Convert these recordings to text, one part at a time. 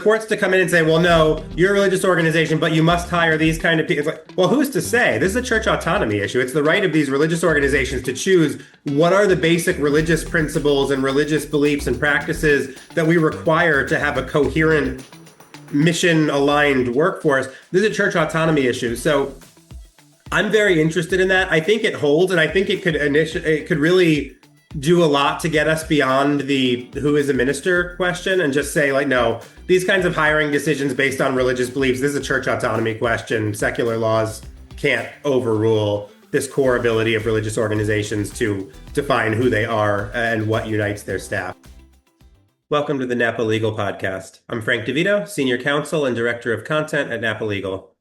courts to come in and say, well, no, you're a religious organization, but you must hire these kind of people. It's like, well, who's to say? This is a church autonomy issue. It's the right of these religious organizations to choose what are the basic religious principles and religious beliefs and practices that we require to have a coherent, mission-aligned workforce. This is a church autonomy issue. So I'm very interested in that. I think it holds, and I think it could really do a lot to get us beyond the who is a minister question and just say, like, no, these kinds of hiring decisions based on religious beliefs, this is a church autonomy question. Secular laws can't overrule this core ability of religious organizations to define who they are and what unites their staff. Welcome to the Napa Legal Podcast. I'm Frank DeVito, Senior Counsel and Director of Content at Napa Legal.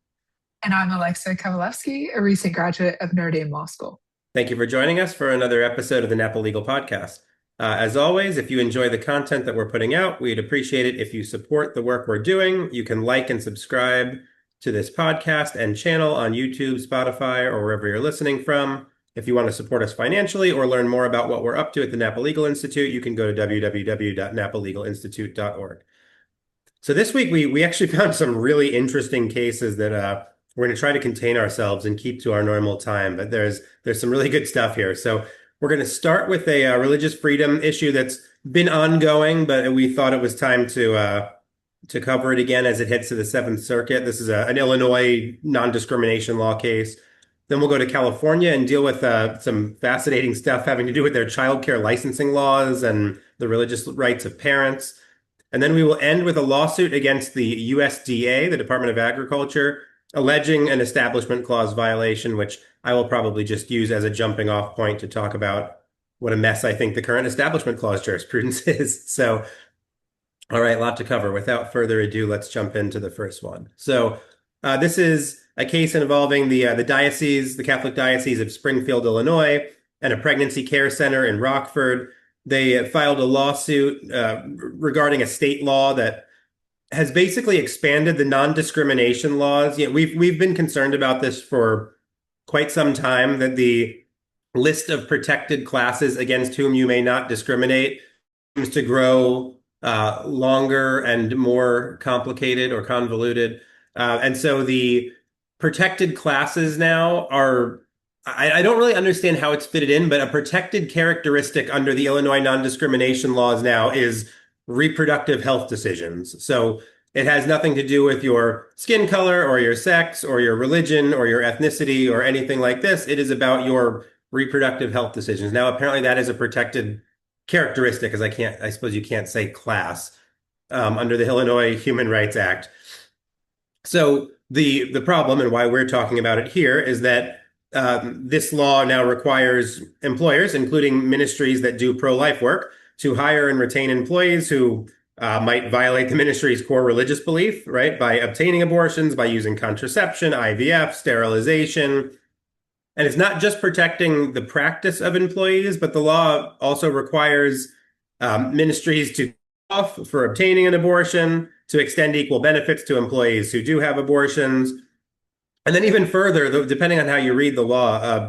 And I'm Alexa Kawlewski, a recent graduate of Notre Dame Law School. Thank you for joining us for another episode of the Napa Legal Podcast. As always, if you enjoy the content that we're putting out, we'd appreciate it if you support the work we're doing. You can like and subscribe to this podcast and channel on YouTube, Spotify, or wherever you're listening from. If you want to support us financially or learn more about what we're up to at the Napa Legal Institute, you can go to www.napalegalinstitute.org. So this week, we actually found some really interesting cases that we're going to try to contain ourselves and keep to our normal time, but there's some really good stuff here. So we're going to start with a religious freedom issue that's been ongoing, but we thought it was time to cover it again as it hits to the Seventh Circuit. This is an Illinois non-discrimination law case. Then we'll go to California and deal with some fascinating stuff having to do with their childcare licensing laws and the religious rights of parents. And then we will end with a lawsuit against the USDA, the Department of Agriculture, alleging an Establishment Clause violation, which I will probably just use as a jumping off point to talk about what a mess I think the current Establishment Clause jurisprudence is. So, all right, a lot to cover. Without further ado, let's jump into the first one. So this is a case involving the Diocese, the Catholic Diocese of Springfield, Illinois, and a pregnancy care center in Rockford. They filed a lawsuit regarding a state law that has basically expanded the non-discrimination laws. You know, we've been concerned about this for quite some time, that the list of protected classes against whom you may not discriminate seems to grow longer and more complicated or convoluted. And so the protected classes now are, I don't really understand how it's fitted in, but a protected characteristic under the Illinois non-discrimination laws now is reproductive health decisions. So it has nothing to do with your skin color or your sex or your religion or your ethnicity or anything like this. It is about your reproductive health decisions. Now, apparently that is a protected characteristic, as I suppose you can't say class under the Illinois Human Rights Act. So the problem, and why we're talking about it here, is that this law now requires employers, including ministries that do pro-life work, to hire and retain employees who might violate the ministry's core religious belief, right? By obtaining abortions, by using contraception, IVF, sterilization. And it's not just protecting the practice of employees, but the law also requires ministries to off for obtaining an abortion, to extend equal benefits to employees who do have abortions. And then even further, depending on how you read the law,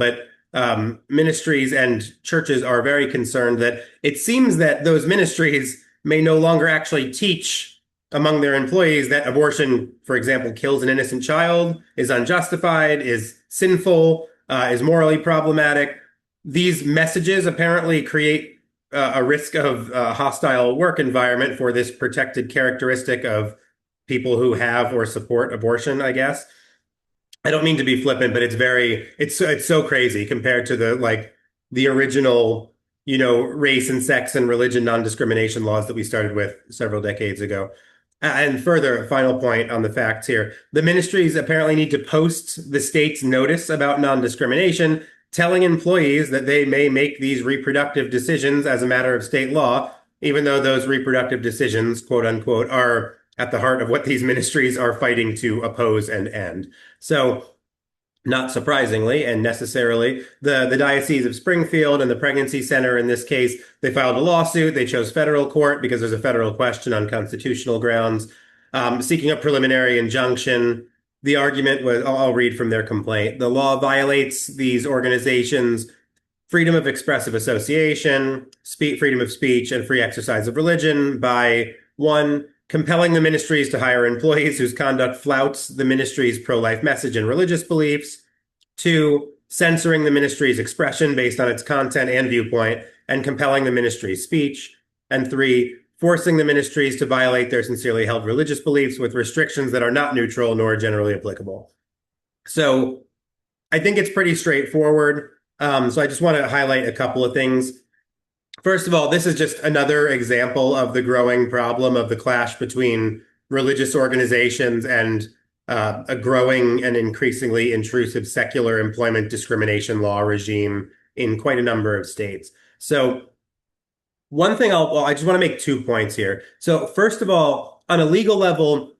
ministries and churches are very concerned that it seems that those ministries may no longer actually teach among their employees that abortion, for example, kills an innocent child, is unjustified, is sinful, is morally problematic. These messages apparently create a risk of a hostile work environment for this protected characteristic of people who have or support abortion, I guess. I don't mean to be flippant, but it's so crazy compared to the original, race and sex and religion non-discrimination laws that we started with several decades ago. And further, a final point on the facts here. The ministries apparently need to post the state's notice about non-discrimination, telling employees that they may make these reproductive decisions as a matter of state law, even though those reproductive decisions, quote unquote, are at the heart of what these ministries are fighting to oppose and end. So, not surprisingly and necessarily, the Diocese of Springfield and the pregnancy center in this case, they filed a lawsuit. They chose federal court because there's a federal question on constitutional grounds, seeking a preliminary injunction. The argument was, I'll read from their complaint. The law violates these organizations' freedom of expressive association, freedom of speech, and free exercise of religion by, one, compelling the ministries to hire employees whose conduct flouts the ministry's pro-life message and religious beliefs. 2, censoring the ministry's expression based on its content and viewpoint and compelling the ministry's speech. And 3, forcing the ministries to violate their sincerely held religious beliefs with restrictions that are not neutral nor generally applicable. So I think it's pretty straightforward. So I just want to highlight a couple of things. First of all, this is just another example of the growing problem of the clash between religious organizations and a growing and increasingly intrusive secular employment discrimination law regime in quite a number of states. So one thing I just want to make 2 points here. So first of all, on a legal level,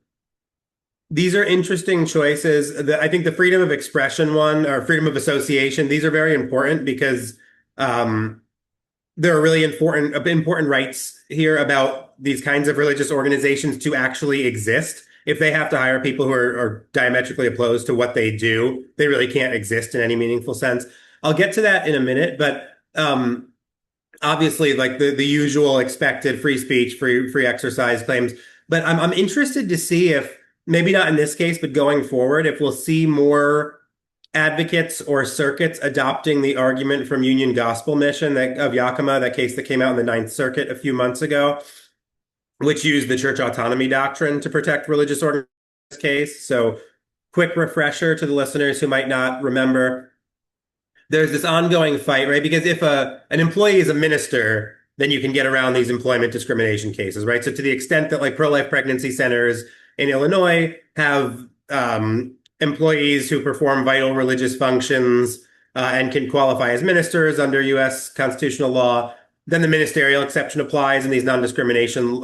these are interesting choices. I think the freedom of expression one, or freedom of association, these are very important because there are really important rights here about these kinds of religious organizations to actually exist. If they have to hire people who are diametrically opposed to what they do, they really can't exist in any meaningful sense. I'll get to that in a minute, but obviously, like the usual expected free speech, free exercise claims. But I'm interested to see if, maybe not in this case, but going forward, if we'll see more advocates or circuits adopting the argument from Union Gospel Mission of Yakima, that case that came out in the Ninth Circuit a few months ago, which used the church autonomy doctrine to protect religious organizations case. So quick refresher to the listeners who might not remember. There's this ongoing fight, right? Because if an employee is a minister, then you can get around these employment discrimination cases, right? So to the extent that like pro-life pregnancy centers in Illinois have employees who perform vital religious functions and can qualify as ministers under U.S. constitutional law, then the ministerial exception applies and these non-discrimination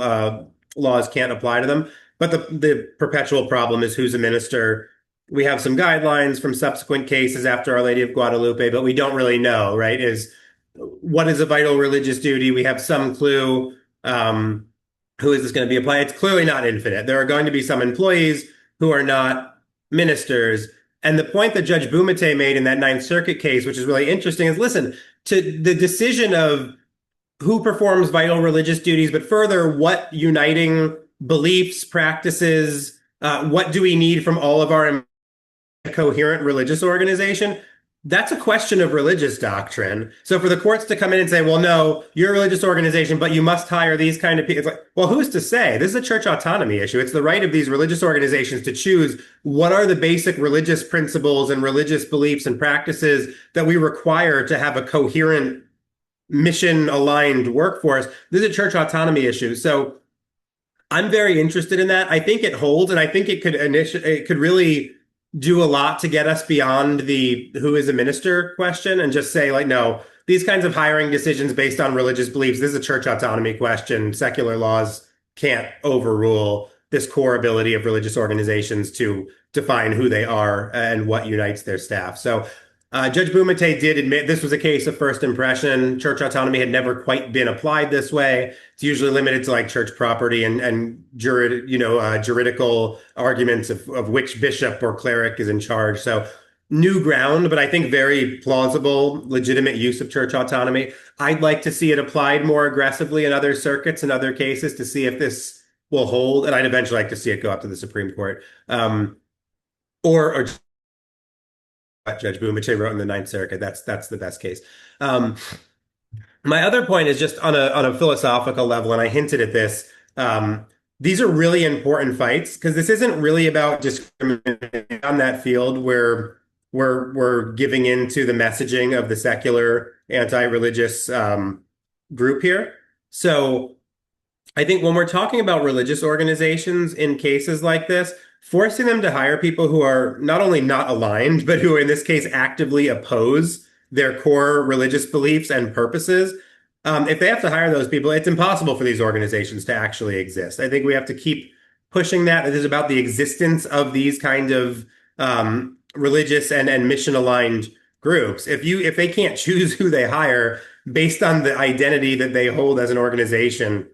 laws can't apply to them. But the perpetual problem is who's a minister. We have some guidelines from subsequent cases after Our Lady of Guadalupe, but we don't really know, right? What is a vital religious duty? We have some clue. Who is this going to be applied? It's clearly not infinite. There are going to be some employees who are not ministers. And the point that Judge Bumate made in that Ninth Circuit case, which is really interesting, is listen, to the decision of who performs vital religious duties, but further, what uniting beliefs, practices, what do we need from all of our coherent religious organization? That's a question of religious doctrine. So for the courts to come in and say, well, no, you're a religious organization, but you must hire these kind of people. It's like, well, who's to say? This is a church autonomy issue. It's the right of these religious organizations to choose what are the basic religious principles and religious beliefs and practices that we require to have a coherent mission-aligned workforce. This is a church autonomy issue. So I'm very interested in that. I think it holds, and I think it could really do a lot to get us beyond the who is a minister question and just say, like, no, these kinds of hiring decisions based on religious beliefs, this is a church autonomy question. Secular laws can't overrule this core ability of religious organizations to define who they are and what unites their staff. So Judge Bumate did admit this was a case of first impression. Church autonomy had never quite been applied this way. It's usually limited to like church property and juridical arguments of which bishop or cleric is in charge. So new ground, but I think very plausible, legitimate use of church autonomy. I'd like to see it applied more aggressively in other circuits and other cases to see if this will hold. And I'd eventually like to see it go up to the Supreme Court. Or what Judge Bumate wrote in the Ninth Circuit. That's the best case. My other point is just on a philosophical level, and I hinted at this. These are really important fights because this isn't really about discrimination on that field where we're giving into the messaging of the secular anti-religious group here. So I think when we're talking about religious organizations in cases like this, forcing them to hire people who are not only not aligned, but who in this case actively oppose their core religious beliefs and purposes. If they have to hire those people, it's impossible for these organizations to actually exist. I think we have to keep pushing that. It is about the existence of these kind of religious and mission aligned groups. If they can't choose who they hire based on the identity that they hold as an organization,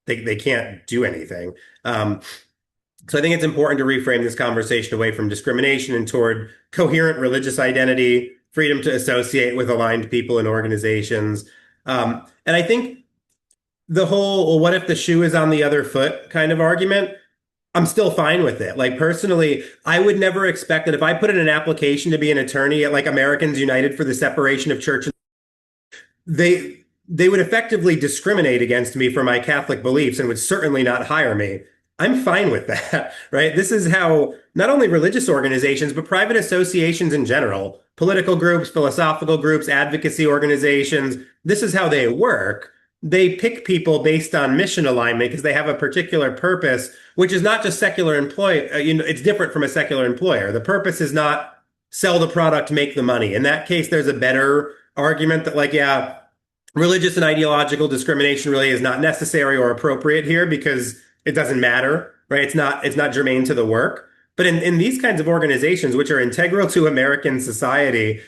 they can't do anything. So I think it's important to reframe this conversation away from discrimination and toward coherent religious identity, freedom to associate with aligned people and organizations. And I think the whole, well, what if the shoe is on the other foot kind of argument, I'm still fine with it. Like personally, I would never expect that if I put in an application to be an attorney at like Americans United for the separation of church, they would effectively discriminate against me for my Catholic beliefs and would certainly not hire me. I'm fine with that, right? This is how not only religious organizations, but private associations in general, political groups, philosophical groups, advocacy organizations, this is how they work. They pick people based on mission alignment because they have a particular purpose, which is not just secular employ. It's different from a secular employer. The purpose is not sell the product, make the money. In that case, there's a better argument that like, yeah, religious and ideological discrimination really is not necessary or appropriate here because it doesn't matter, right? It's not germane to the work. But in these kinds of organizations, which are integral to American society,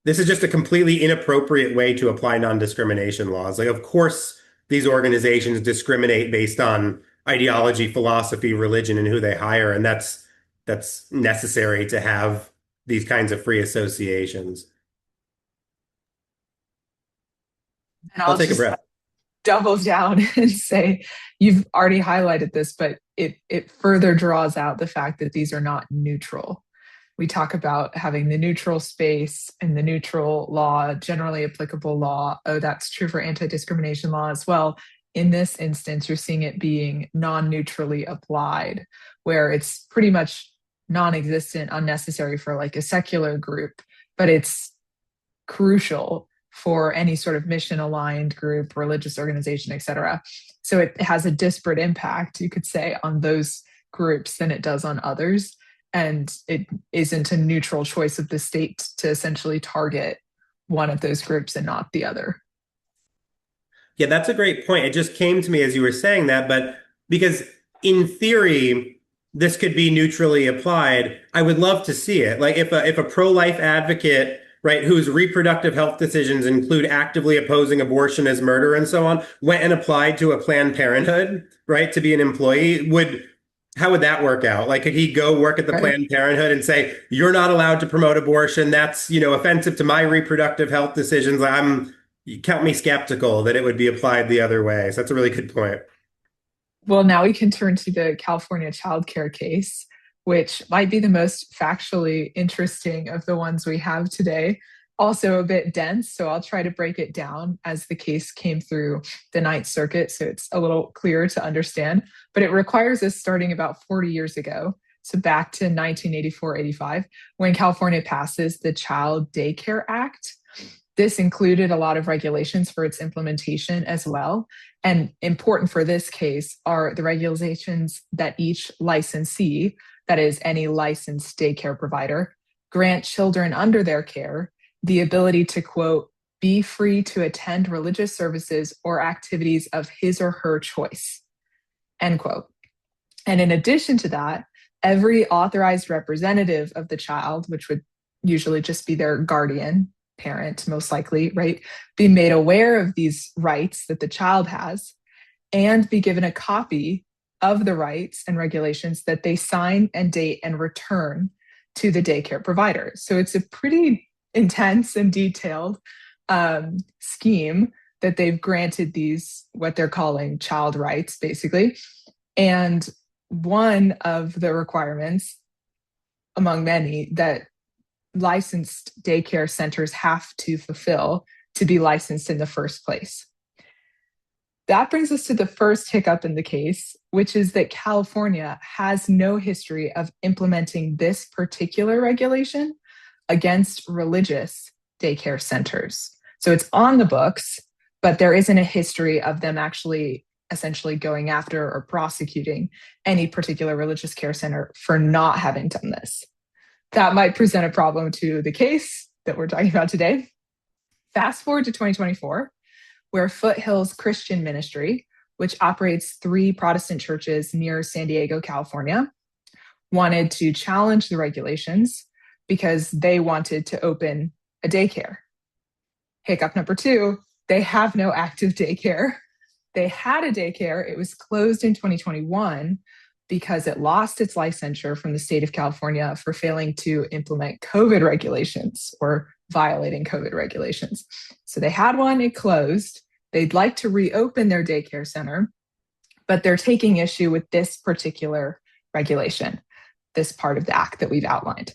this is just a completely inappropriate way to apply non-discrimination laws. Like, of course, these organizations discriminate based on ideology, philosophy, religion, and who they hire, and that's necessary to have these kinds of free associations. And I'll I'll take a just breath. double down and say you've already highlighted this, but it further draws out the fact that these are not neutral. We talk about having the neutral space and the neutral law, generally applicable law. Oh, that's true for anti-discrimination law as well. In this instance, you're seeing it being non-neutrally applied, where it's pretty much non-existent, unnecessary for like a secular group, but it's crucial for any sort of mission aligned group, religious organization, et cetera. So it has a disparate impact, you could say, on those groups than it does on others. And it isn't a neutral choice of the state to essentially target one of those groups and not the other. Yeah, that's a great point. It just came to me as you were saying that, but because in theory, this could be neutrally applied, I would love to see it. Like if a pro-life advocate, right, whose reproductive health decisions include actively opposing abortion as murder and so on, went and applied to a Planned Parenthood, right, to be an employee, how would that work out? Like, could he go work at the Right. Planned Parenthood and say, "You're not allowed to promote abortion. That's, offensive to my reproductive health decisions." You count me skeptical that it would be applied the other way. So that's a really good point. Well, now we can turn to the California childcare case, which might be the most factually interesting of the ones we have today. Also a bit dense, so I'll try to break it down as the case came through the Ninth Circuit, so it's a little clearer to understand. But it requires us starting about 40 years ago, so back to 1984-85, when California passes the Child Daycare Act. This included a lot of regulations for its implementation as well. And important for this case are the regulations that each licensee, that is, any licensed daycare provider, grant children under their care the ability to, quote, be free to attend religious services or activities of his or her choice, end quote. And in addition to that, every authorized representative of the child, which would usually just be their guardian, parent, most likely, right, be made aware of these rights that the child has and be given a copy of the rights and regulations that they sign and date and return to the daycare provider. So it's a pretty intense and detailed scheme that they've granted these, what they're calling child rights, basically. And one of the requirements, among many, that licensed daycare centers have to fulfill to be licensed in the first place. That brings us to the first hiccup in the case, which is that California has no history of implementing this particular regulation against religious daycare centers. So it's on the books, but there isn't a history of them actually essentially going after or prosecuting any particular religious care center for not having done this. That might present a problem to the case that we're talking about today. Fast forward to 2024, where Foothills Christian Ministry, which operates 3 Protestant churches near San Diego, California, wanted to challenge the regulations because they wanted to open a daycare. Hiccup number 2, they have no active daycare. They had a daycare. It was closed in 2021 because it lost its licensure from the state of California for failing to implement COVID regulations or violating COVID regulations. So they had one, it closed, They'd like to reopen their daycare center, but they're taking issue with this particular regulation, this part of the act that we've outlined.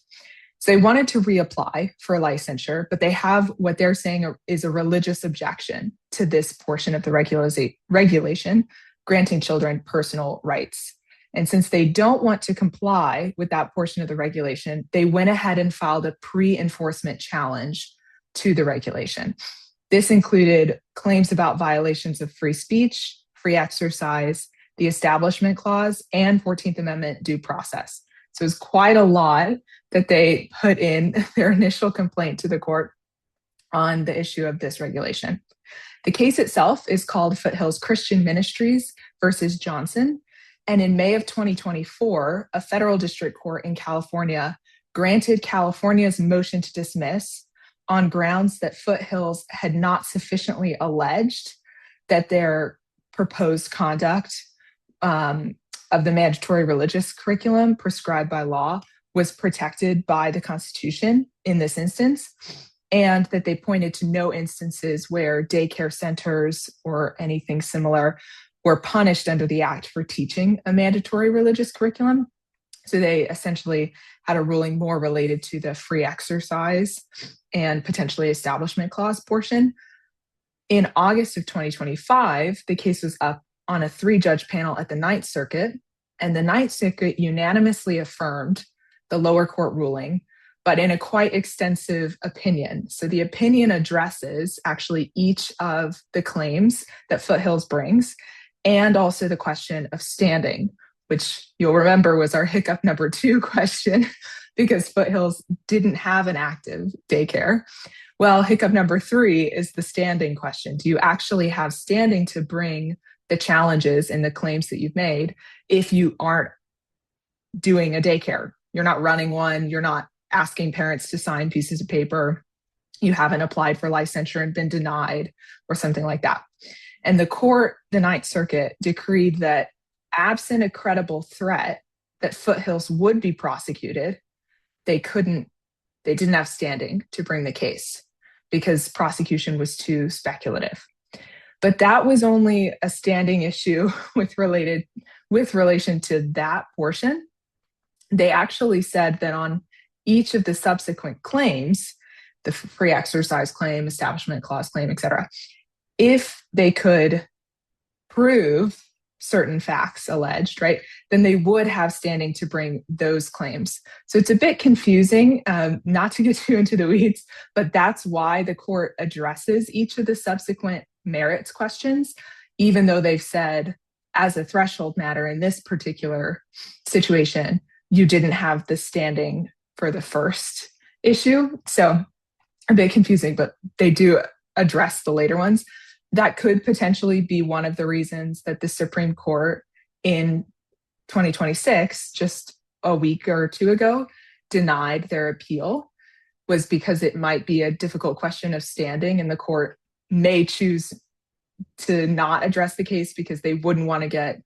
So they wanted to reapply for licensure, but they have what they're saying is a religious objection to this portion of the regulation granting children personal rights. And since they don't want to comply with that portion of the regulation, they went ahead and filed a pre-enforcement challenge to the regulation. This included claims about violations of free speech, free exercise, the Establishment Clause, and 14th Amendment due process. So it's quite a lot that they put in their initial complaint to the court on the issue of this regulation. The case itself is called Foothills Christian Ministries versus Johnson. And in May of 2024, a federal district court in California granted California's motion to dismiss on grounds that Foothills had not sufficiently alleged that their proposed conduct of the mandatory religious curriculum prescribed by law was protected by the Constitution in this instance, and that they pointed to no instances where daycare centers or anything similar were punished under the act for teaching a mandatory religious curriculum. So they essentially had a ruling more related to the free exercise and potentially Establishment Clause portion. In August of 2025, the case was up on a 3-judge panel at the Ninth Circuit, and the Ninth Circuit unanimously affirmed the lower court ruling, but in a quite extensive opinion. So the opinion addresses actually each of the claims that Foothills brings, and also the question of standing, which you'll remember was our hiccup number 2 question, because Foothills didn't have an active daycare. Well, hiccup number 3 is the standing question. Do you actually have standing to bring the challenges and the claims that you've made if you aren't doing a daycare? You're not running one. You're not asking parents to sign pieces of paper. You haven't applied for licensure and been denied or something like that. And the court, the Ninth Circuit, decreed that absent a credible threat that Foothills would be prosecuted, they didn't have standing to bring the case because prosecution was too speculative. But that was only a standing issue with relation to that portion. They actually said that on each of the subsequent claims, the free exercise claim, Establishment Clause claim, et cetera, if they could prove certain facts alleged, right, then they would have standing to bring those claims. So it's a bit confusing, not to get too into the weeds, but that's why the court addresses each of the subsequent merits questions, even though they've said as a threshold matter in this particular situation, you didn't have the standing for the first issue. So a bit confusing, but they do address the later ones. That could potentially be one of the reasons that the Supreme Court in 2026, just a week or 2 ago, denied their appeal, was because it might be a difficult question of standing, and the court may choose to not address the case because they wouldn't want to get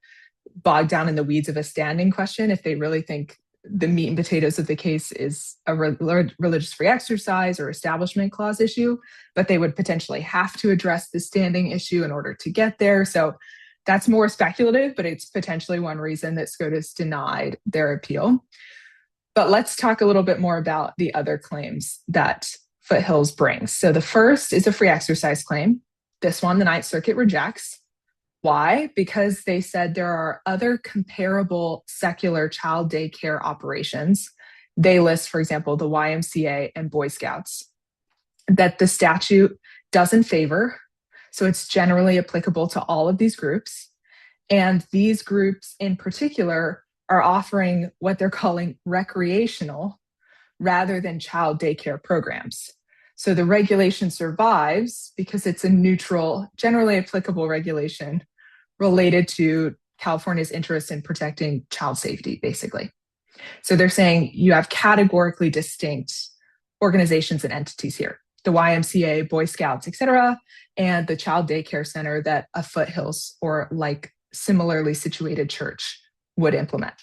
bogged down in the weeds of a standing question if they really think the meat and potatoes of the case is a religious free exercise or Establishment Clause issue, but they would potentially have to address the standing issue in order to get there. So that's more speculative, but it's potentially one reason that SCOTUS denied their appeal. But let's talk a little bit more about the other claims that Foothills brings. So the first is a free exercise claim. This one, the Ninth Circuit rejects. Why? Because they said there are other comparable secular child daycare operations. They list, for example, the YMCA and Boy Scouts, that the statute doesn't favor. So it's generally applicable to all of these groups. And these groups in particular are offering what they're calling recreational rather than child daycare programs. So the regulation survives because it's a neutral, generally applicable regulation related to California's interest in protecting child safety, basically. So they're saying you have categorically distinct organizations and entities here. The YMCA, Boy Scouts, et cetera, and the child daycare center that a Foothills or like similarly situated church would implement.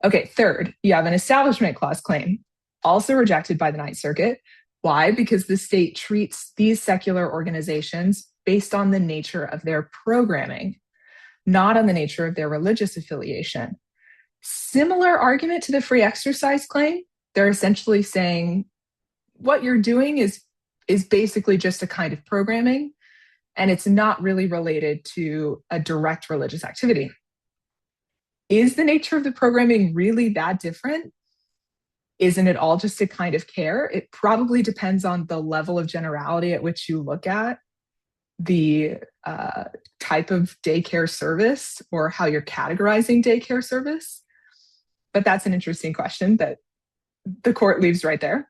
Okay, third, you have an Establishment Clause claim, also rejected by the Ninth Circuit. Why? Because the state treats these secular organizations based on the nature of their programming, not on the nature of their religious affiliation. Similar argument to the free exercise claim. They're essentially saying what you're doing is basically just a kind of programming, and it's not really related to a direct religious activity. Is the nature of the programming really that different? Isn't it all just a kind of care? It probably depends on the level of generality at which you look at the type of daycare service or how you're categorizing daycare service. But that's an interesting question that the court leaves right there.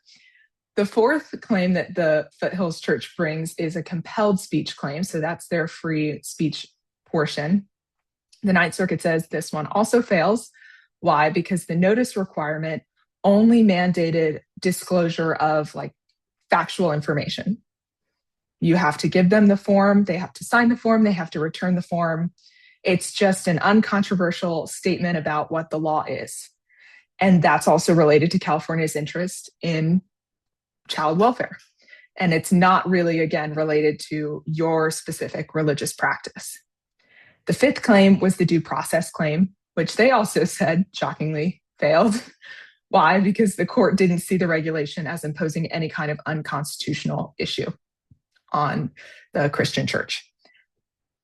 The fourth claim that the Foothills Church brings is a compelled speech claim. So that's their free speech portion. The Ninth Circuit says this one also fails. Why? Because the notice requirement only mandated disclosure of like factual information. You have to give them the form, they have to sign the form, they have to return the form. It's just an uncontroversial statement about what the law is. And that's also related to California's interest in child welfare. And it's not really, again, related to your specific religious practice. The fifth claim was the due process claim, which they also said, shockingly, failed. Why? Because the court didn't see the regulation as imposing any kind of unconstitutional issue on the Christian church.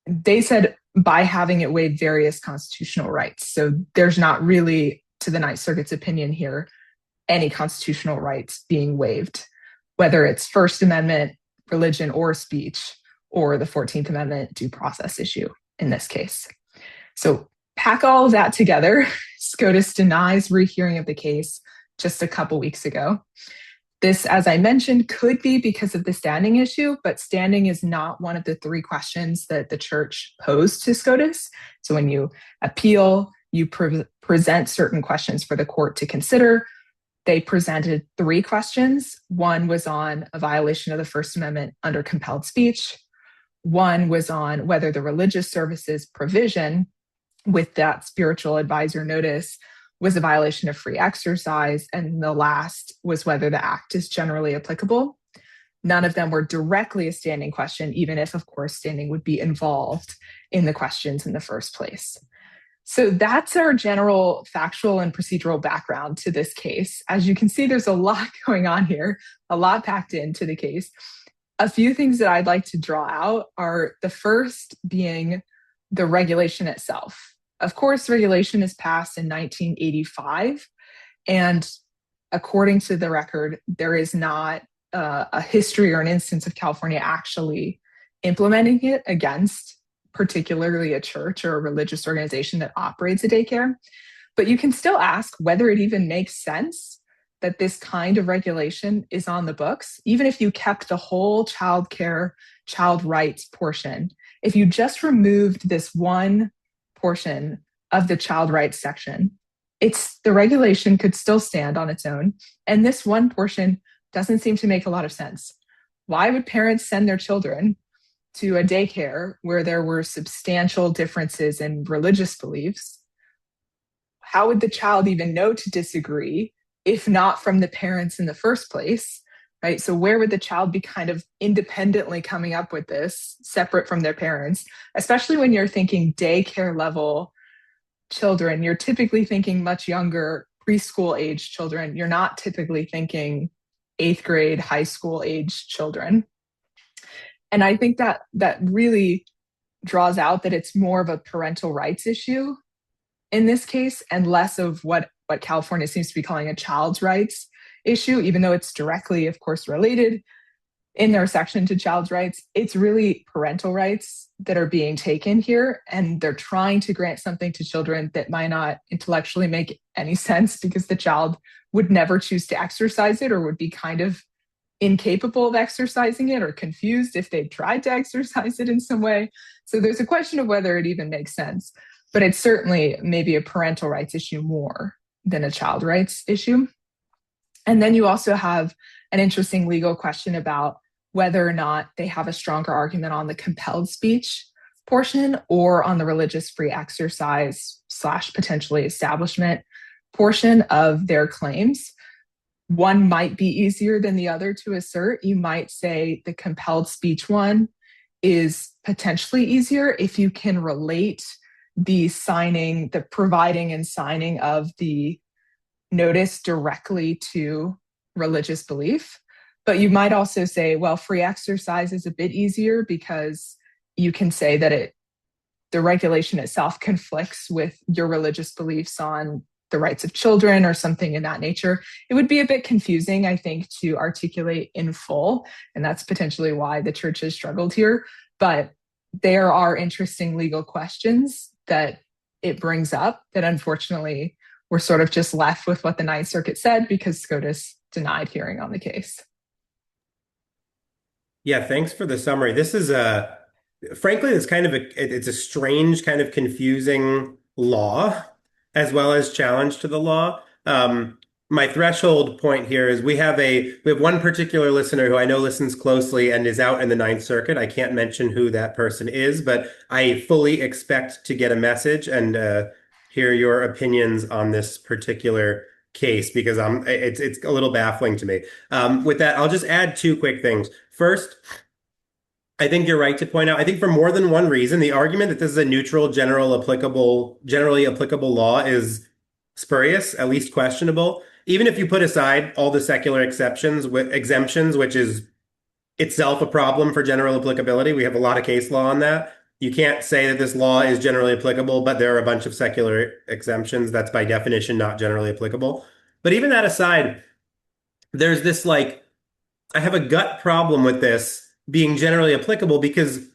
They said by having it waive various constitutional rights. So there's not really, to the Ninth Circuit's opinion here, any constitutional rights being waived, whether it's First Amendment, religion or speech, or the 14th Amendment due process issue in this case. So pack all of that together. SCOTUS denies rehearing of the case just a couple weeks ago. This, as I mentioned, could be because of the standing issue, but standing is not one of the three questions that the church posed to SCOTUS. So when you appeal, you present certain questions for the court to consider. They presented three questions. One was on a violation of the First Amendment under compelled speech. One was on whether the religious services provision with that spiritual advisor notice was a violation of free exercise. And the last was whether the act is generally applicable. None of them were directly a standing question, even if, of course, standing would be involved in the questions in the first place. So that's our general factual and procedural background to this case. As you can see, there's a lot going on here, a lot packed into the case. A few things that I'd like to draw out are the first being the regulation itself. Of course, regulation is passed in 1985, and according to the record, there is not a history or an instance of California actually implementing it against particularly a church or a religious organization that operates a daycare. But you can still ask whether it even makes sense that this kind of regulation is on the books, even if you kept the whole childcare, child rights portion. If you just removed this one portion of the child rights section, the regulation could still stand on its own. And this one portion doesn't seem to make a lot of sense. Why would parents send their children to a daycare where there were substantial differences in religious beliefs? How would the child even know to disagree if not from the parents in the first place, right? So where would the child be kind of independently coming up with this, separate from their parents? Especially when you're thinking daycare level children, you're typically thinking much younger, preschool age children. You're not typically thinking 8th grade, high school age children. And I think that really draws out that it's more of a parental rights issue in this case and less of what California seems to be calling a child's rights issue, even though it's directly, of course, related in their section to child's rights. It's really parental rights that are being taken here, and they're trying to grant something to children that might not intellectually make any sense because the child would never choose to exercise it or would be kind of incapable of exercising it or confused if they tried to exercise it in some way. So there's a question of whether it even makes sense, but it's certainly maybe a parental rights issue more than a child rights issue. And then you also have an interesting legal question about whether or not they have a stronger argument on the compelled speech portion or on the religious free exercise / potentially establishment portion of their claims. One might be easier than the other to assert. You might say the compelled speech one is potentially easier if you can relate the providing and signing of the notice directly to religious belief. But you might also say, well, free exercise is a bit easier because you can say that the regulation itself conflicts with your religious beliefs on the rights of children or something in that nature. It would be a bit confusing, I think, to articulate in full. And that's potentially why the church has struggled here. But there are interesting legal questions that it brings up that unfortunately we're sort of just left with what the Ninth Circuit said because SCOTUS denied hearing on the case. Yeah, thanks for the summary. This is frankly, it's a strange kind of confusing law as well as challenge to the law. My threshold point here is we have one particular listener who I know listens closely and is out in the Ninth Circuit. I can't mention who that person is, but I fully expect to get a message and hear your opinions on this particular case because it's a little baffling to me. With that, I'll just add two quick things. First, I think you're right to point out, I think for more than one reason, the argument that this is a neutral, generally applicable law is spurious, at least questionable. Even if you put aside all the secular exemptions, which is itself a problem for general applicability, we have a lot of case law on that. You can't say that this law is generally applicable, but there are a bunch of secular exemptions. That's by definition not generally applicable. But even that aside, there's this like, I have a gut problem with this being generally applicable because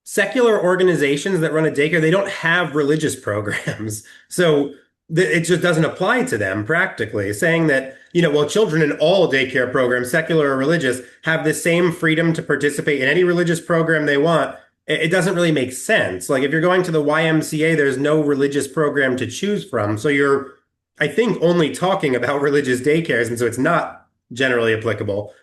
secular organizations that run a daycare, they don't have religious programs. So it just doesn't apply to them practically. Saying that, well, children in all daycare programs, secular or religious, have the same freedom to participate in any religious program they want. It doesn't really make sense. Like if you're going to the YMCA, there's no religious program to choose from. So you're, I think, only talking about religious daycares. And so it's not generally applicable.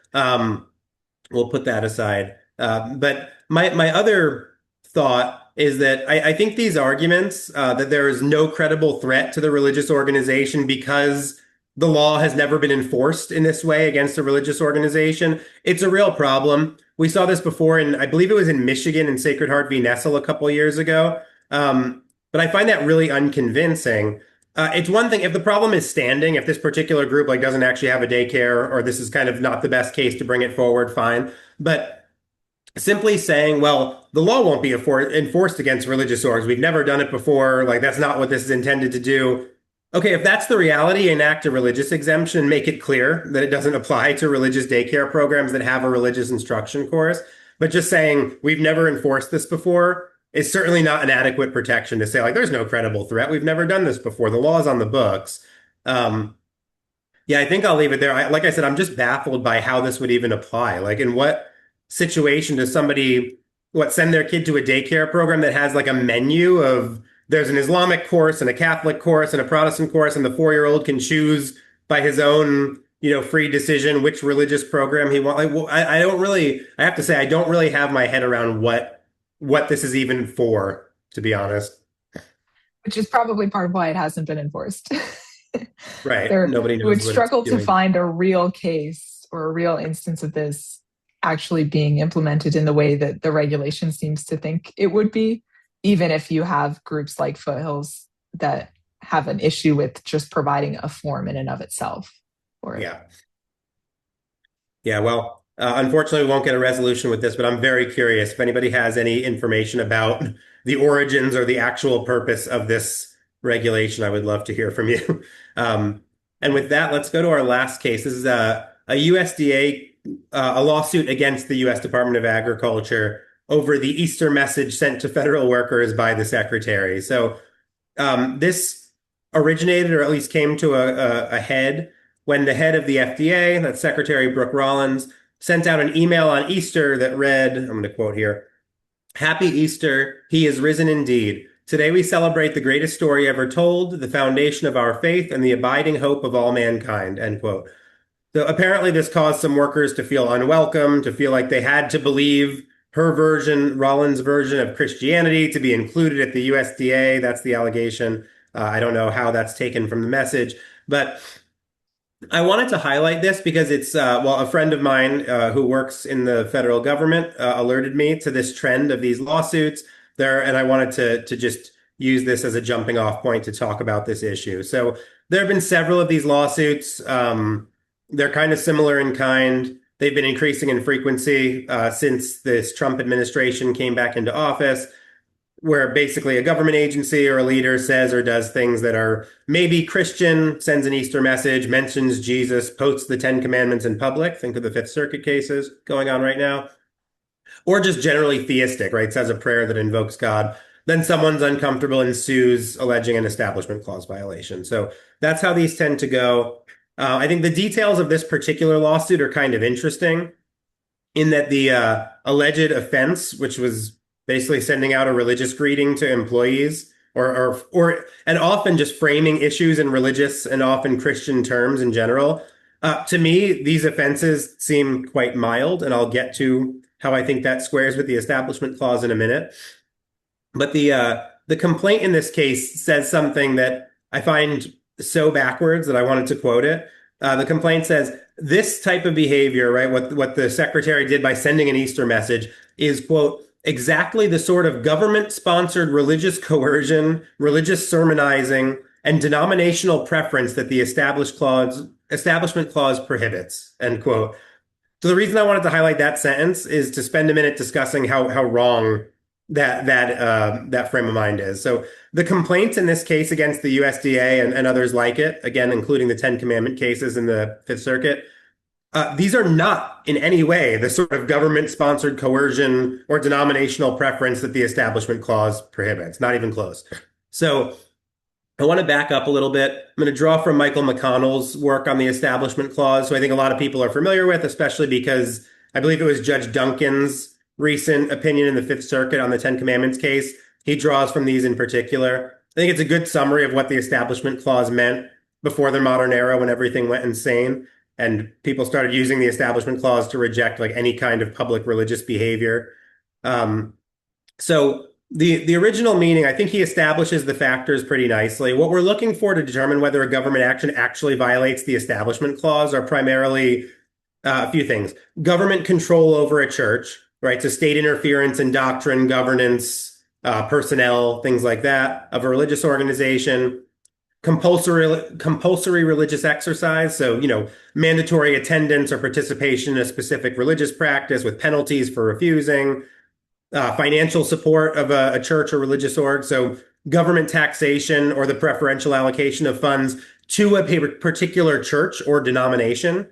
We'll put that aside. But my other thought is that I think these arguments that there is no credible threat to the religious organization because the law has never been enforced in this way against a religious organization, it's a real problem. We saw this before I believe it was in Michigan in Sacred Heart v. Nestle a couple years ago. But I find that really unconvincing. It's one thing if the problem is standing, if this particular group like doesn't actually have a daycare, or this is kind of not the best case to bring it forward, fine. But simply saying, well, the law won't be enforced against religious orgs. We've never done it before. Like that's not what this is intended to do. Okay, if that's the reality, enact a religious exemption and make it clear that it doesn't apply to religious daycare programs that have a religious instruction course. But just saying we've never enforced this before is certainly not an adequate protection to say like there's no credible threat. We've never done this before. The law is on the books. Yeah, I think I'll leave it there. Like I said, I'm just baffled by how this would even apply. Like in what situation does somebody send their kid to a daycare program that has like a menu of there's an Islamic course and a Catholic course and a Protestant course, and the 4-year-old can choose by his own, free decision which religious program he wants. Like, well, I don't really, I have to say, I don't really have my head around what this is even for, to be honest. Which is probably part of why it hasn't been enforced. Right. There Nobody knows would what it's struggle to doing. find a real case or a real instance of this actually being implemented in the way that the regulation seems to think it would be, even if you have groups like Foothills that have an issue with just providing a form in and of itself. Yeah. Yeah, well, unfortunately, we won't get a resolution with this, but I'm very curious if anybody has any information about the origins or the actual purpose of this regulation. I would love to hear from you. And with that, let's go to our last case. This is a USDA, a lawsuit against the U.S. Department of Agriculture over the Easter message sent to federal workers by the Secretary. So this originated, or at least came to a head, when the head of the FDA, that's Secretary Brooke Rollins, sent out an email on Easter that read, I'm going to quote here, "Happy Easter, he is risen indeed. Today we celebrate the greatest story ever told, the foundation of our faith and the abiding hope of all mankind," end quote. So apparently this caused some workers to feel unwelcome, to feel like they had to believe her version, Rollins' version of Christianity, to be included at the USDA. That's the allegation. I don't know how that's taken from the message, but I wanted to highlight this because it's, well, a friend of mine who works in the federal government alerted me to this trend of these lawsuits there, and I wanted to just use this as a jumping off point to talk about this issue. So there have been several of these lawsuits. They're kind of similar in kind. They've been increasing in frequency since this Trump administration came back into office, where basically a government agency or a leader says or does things that are maybe Christian, sends an Easter message, mentions Jesus, posts the Ten Commandments in public. Think of the Fifth Circuit cases going on right now, or just generally theistic, right? Says a prayer that invokes God. Then someone's uncomfortable and sues, alleging an Establishment Clause violation. So that's how these tend to go. I think the details of this particular lawsuit are kind of interesting in that the alleged offense, which was basically sending out a religious greeting to employees, and often just framing issues in religious and often Christian terms in general. To me, these offenses seem quite mild, and I'll get to how I think that squares with the Establishment Clause in a minute. But the complaint in this case says something that I find so backwards that I wanted to quote it. The complaint says this type of behavior, right? What the secretary did by sending an Easter message is, quote, exactly the sort of government-sponsored religious coercion, religious sermonizing, and denominational preference that the Establishment Clause prohibits, end quote. So the reason I wanted to highlight that sentence is to spend a minute discussing how wrong that frame of mind is. So the complaints in this case against the USDA and others like it, again, including the Ten Commandment cases in the Fifth Circuit, these are not in any way the sort of government-sponsored coercion or denominational preference that the Establishment Clause prohibits, not even close. So I want to back up a little bit. I'm going to draw from Michael McConnell's work on the Establishment Clause, who I think a lot of people are familiar with, especially because I believe it was Judge Duncan's recent opinion in the Fifth Circuit on the Ten Commandments case. He draws from these in particular. I think it's a good summary of what the Establishment Clause meant before the modern era when everything went insane and people started using the Establishment Clause to reject like any kind of public religious behavior. So the original meaning, I think he establishes the factors pretty nicely. What we're looking for to determine whether a government action actually violates the Establishment Clause are primarily a few things. Government control over a church, right? So state interference in doctrine, governance, personnel, things like that of a religious organization. Compulsory religious exercise. So, mandatory attendance or participation in a specific religious practice with penalties for refusing. Financial support of a church or religious org. So government taxation or the preferential allocation of funds to a particular church or denomination.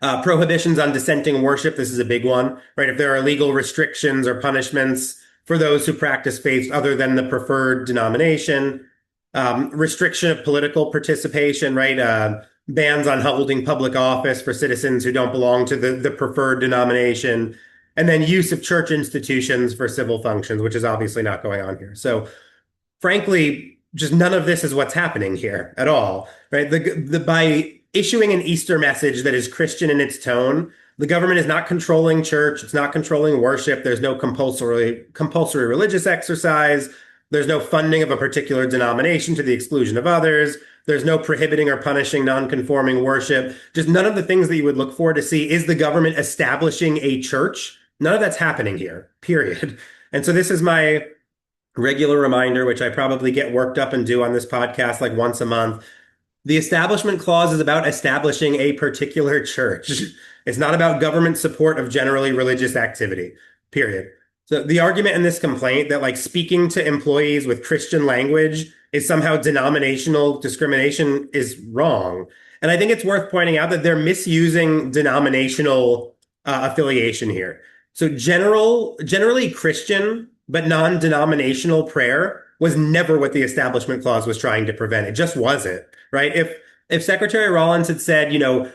Prohibitions on dissenting worship. This is a big one, right? If there are legal restrictions or punishments for those who practice faiths other than the preferred denomination. Restriction of political participation, right? Bans on holding public office for citizens who don't belong to the preferred denomination. And then use of church institutions for civil functions, which is obviously not going on here. So frankly, just none of this is what's happening here at all, right? By issuing an Easter message that is Christian in its tone, the government is not controlling church. It's not controlling worship. There's no compulsory religious exercise. There's no funding of a particular denomination to the exclusion of others. There's no prohibiting or punishing nonconforming worship. Just none of the things that you would look for to see, is the government establishing a church? None of that's happening here, period. And so this is my regular reminder, which I probably get worked up and do on this podcast like once a month. The Establishment Clause is about establishing a particular church. It's not about government support of generally religious activity, period. So the argument in this complaint that like speaking to employees with Christian language is somehow denominational discrimination is wrong. And I think it's worth pointing out that they're misusing denominational affiliation here. So generally Christian, but non-denominational prayer was never what the Establishment Clause was trying to prevent. It just wasn't, right? If Secretary Rollins had said,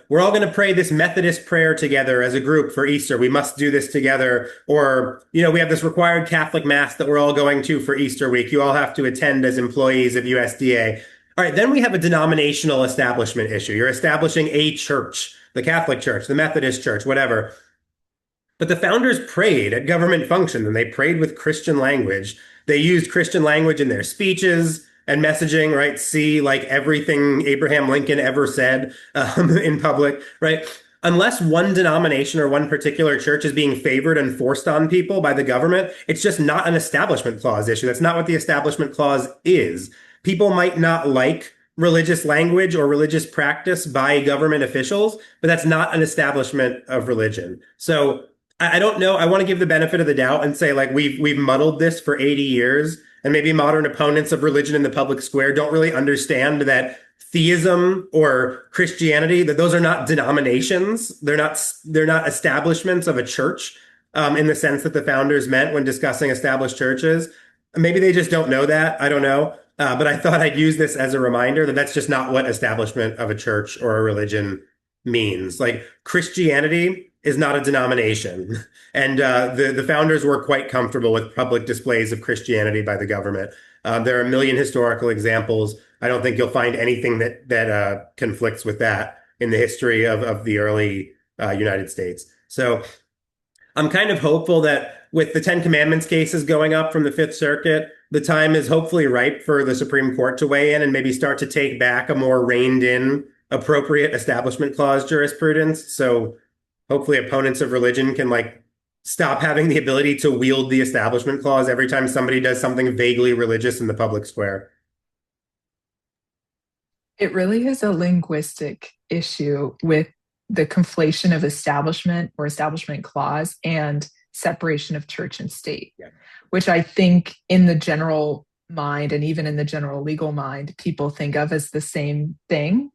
we're all going to pray this Methodist prayer together as a group for Easter, we must do this together, or, we have this required Catholic Mass that we're all going to for Easter week, you all have to attend as employees of USDA. All right, then we have a denominational establishment issue. You're establishing a church, the Catholic Church, the Methodist Church, whatever. But the founders prayed at government functions and they prayed with Christian language. They used Christian language in their speeches. and messaging, right? See like everything Abraham Lincoln ever said in public, right? Unless one denomination or one particular church is being favored and forced on people by the government, it's just not an Establishment Clause issue. That's not what the Establishment Clause is. People might not like religious language or religious practice by government officials, but that's not an establishment of religion. So I don't know. I want to give the benefit of the doubt and say like we've muddled this for 80 years, and maybe modern opponents of religion in the public square don't really understand that theism or Christianity, that those are not denominations. They're not establishments of a church in the sense that the founders meant when discussing established churches. Maybe they just don't know that. I don't know. But I thought I'd use this as a reminder that that's just not what establishment of a church or a religion means. Like Christianity is not a denomination. And the founders were quite comfortable with public displays of Christianity by the government. There are a million historical examples. I don't think you'll find anything that conflicts with that in the history of the early United States. So I'm kind of hopeful that with the Ten Commandments cases going up from the Fifth Circuit, the time is hopefully ripe for the Supreme Court to weigh in and maybe start to take back a more reined in, appropriate Establishment Clause jurisprudence. So hopefully opponents of religion can like stop having the ability to wield the Establishment Clause every time somebody does something vaguely religious in the public square. It really is a linguistic issue with the conflation of establishment or establishment clause and separation of church and state, Yeah. which I think in the general mind and even in the general legal mind, people think of as the same thing.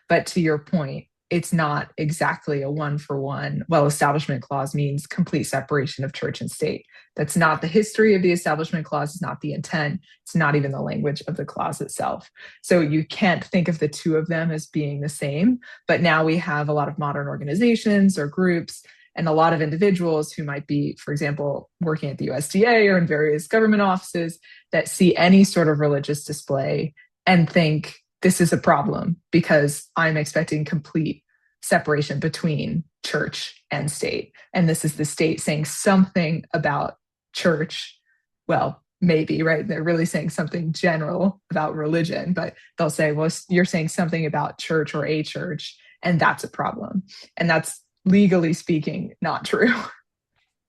But to your point, it's not exactly a one for one. Well, establishment clause means complete separation of church and state. That's not the history of the establishment clause. It's not the intent. It's not even the language of the clause itself. So you can't think of the two of them as being the same. But now we have a lot of modern organizations or groups and a lot of individuals who might be, for example, working at the USDA or in various government offices that see any sort of religious display and think, this is a problem because I'm expecting complete separation between church and state. And this is the state saying something about church. Well, maybe, right? They're really saying something general about religion, but they'll say, well, you're saying something about church or a church, and that's a problem. And that's legally speaking, not true.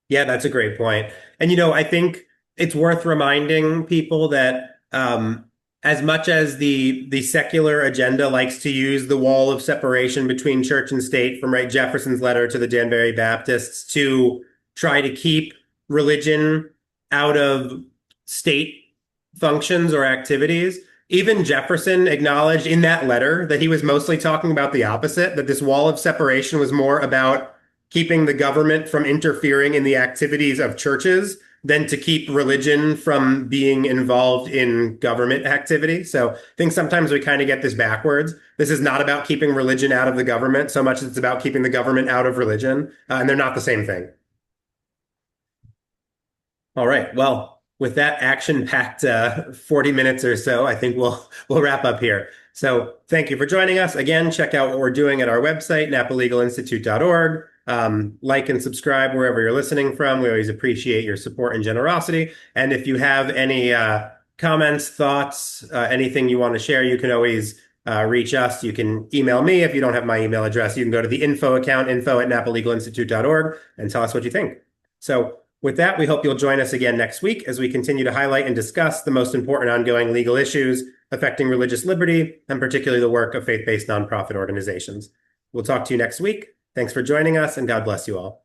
Yeah, that's a great point. And, I think it's worth reminding people that as much as the secular agenda likes to use the wall of separation between church and state from right Jefferson's letter to the Danbury Baptists to try to keep religion out of state functions or activities, even Jefferson acknowledged in that letter that he was mostly talking about the opposite, that this wall of separation was more about keeping the government from interfering in the activities of churches than to keep religion from being involved in government activity. So I think sometimes we kind of get this backwards. This is not about keeping religion out of the government so much as it's about keeping the government out of religion, and they're not the same thing. All right. Well, with that action-packed 40 minutes or so, I think we'll wrap up here. So thank you for joining us. Again, check out what we're doing at our website, napalegalinstitute.org. Like and subscribe wherever you're listening from. We always appreciate your support and generosity. And if you have any comments, thoughts, anything you want to share, you can always reach us. You can email me if you don't have my email address. You can go to the info account, info@napalegalinstitute.org, and tell us what you think. So with that, we hope you'll join us again next week as we continue to highlight and discuss the most important ongoing legal issues affecting religious liberty, and particularly the work of faith-based nonprofit organizations. We'll talk to you next week. Thanks for joining us, and God bless you all.